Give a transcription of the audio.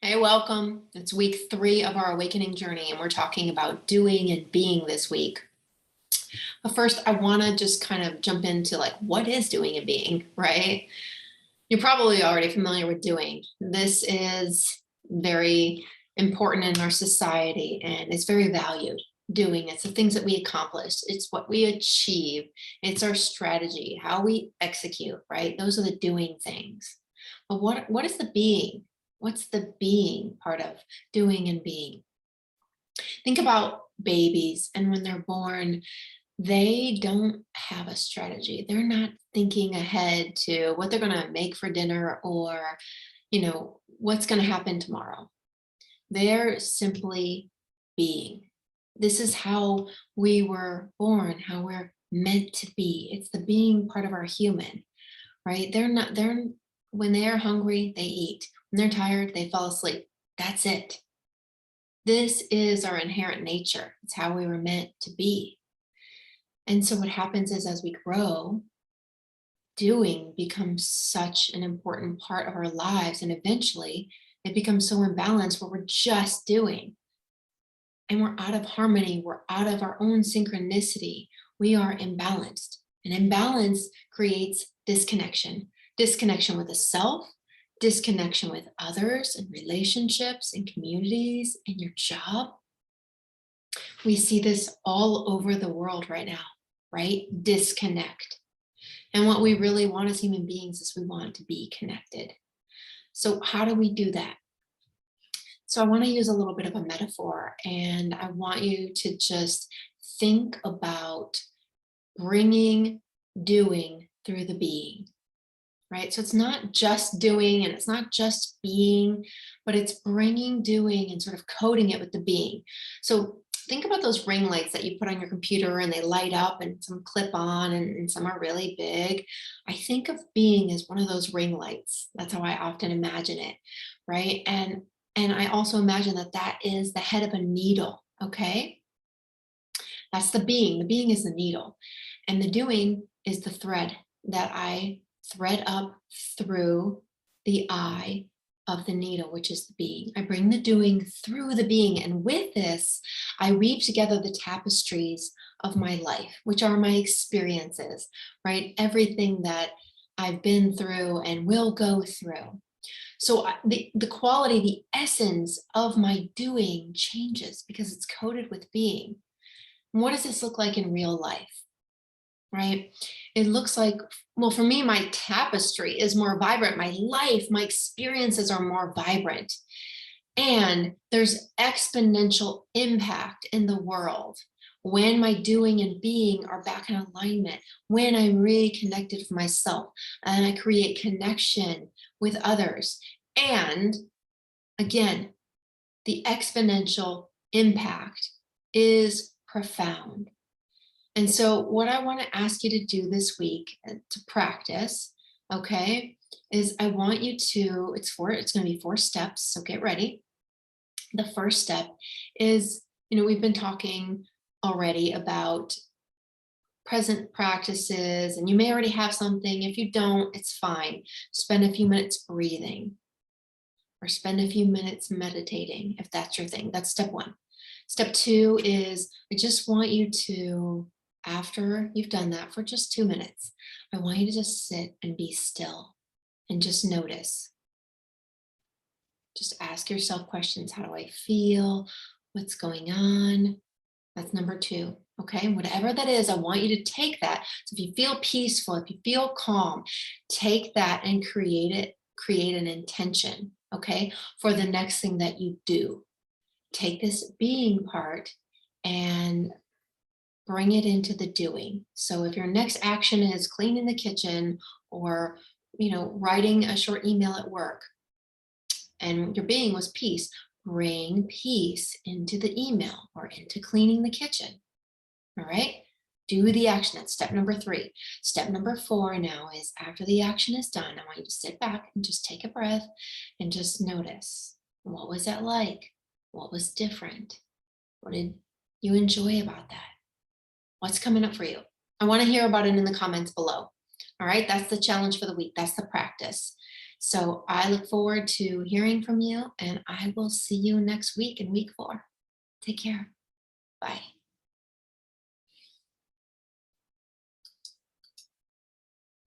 Hey, welcome. It's week 3 of our awakening journey, and we're talking about doing and being this week. But first, I want to just kind of jump into what is doing and being, right? You're probably already familiar with doing. This is very important in our society, and it's very valued. Doing, it's the things that we accomplish, it's what we achieve, it's our strategy, how we execute, right? Those are the doing things. But what is the being? What's the being part of doing and being? Think about babies, and when they're born, they don't have a strategy. They're not thinking ahead to what they're going to make for dinner or, what's going to happen tomorrow. They're simply being. This is how we were born, how we're meant to be. It's the being part of our human, right? When they are hungry, they eat. When they're tired, they fall asleep. That's it. This is our inherent nature. It's how we were meant to be. And so what happens is as we grow, doing becomes such an important part of our lives. And eventually it becomes so imbalanced where we're just doing. And we're out of harmony. We're out of our own synchronicity. We are imbalanced. And imbalance creates disconnection with the self, disconnection with others and relationships and communities and your job. We see this all over the world right now, right? Disconnect. And what we really want as human beings is we want to be connected. So how do we do that? So I want to use a little bit of a metaphor, and I want you to just think about bringing doing through the being, right? So it's not just doing and it's not just being, but it's bringing doing and sort of coding it with the being. So think about those ring lights that you put on your computer and they light up and some clip on and some are really big. I think of being as one of those ring lights. That's how I often imagine it, right? And I also imagine that that is the head of a needle, okay? That's the being. The being is the needle. And the doing is the thread that I thread up through the eye of the needle, which is the being. I bring the doing through the being. And with this, I weave together the tapestries of my life, which are my experiences, right? Everything that I've been through and will go through. So the quality, the essence of my doing changes because it's coded with being. And what does this look like in real life? Right? It looks like, well, for me, my tapestry is more vibrant. My life, my experiences are more vibrant. And there's exponential impact in the world when my doing and being are back in alignment, when I'm really connected with myself and I create connection with others. And again, the exponential impact is profound. And so what I want to ask you to do this week to practice, okay, is I want you to, it's going to be 4 steps, so get ready. The first step is, we've been talking already about present practices, and you may already have something. If you don't, it's fine. Spend a few minutes breathing or spend a few minutes meditating if that's your thing. That's step 1. Step 2 is I just want you to, after you've done that for just 2 minutes, I want you to just sit and be still and just notice. Just ask yourself questions. How do I feel? What's going on? That's number 2. Okay, whatever that is, I want you to take that. So if you feel peaceful, if you feel calm, take that and create an intention, okay, for the next thing that you do. Take this being part and bring it into the doing. So if your next action is cleaning the kitchen or, writing a short email at work, and your being was peace, bring peace into the email or into cleaning the kitchen. All right, do the action. That's step number 3. Step number 4 now is after the action is done, I want you to sit back and just take a breath and just notice, what was that like? What was different? What did you enjoy about that? What's coming up for you? I want to hear about it in the comments below. All right, that's the challenge for the week. That's the practice. So I look forward to hearing from you, and I will see you next week in week 4. Take care. Bye.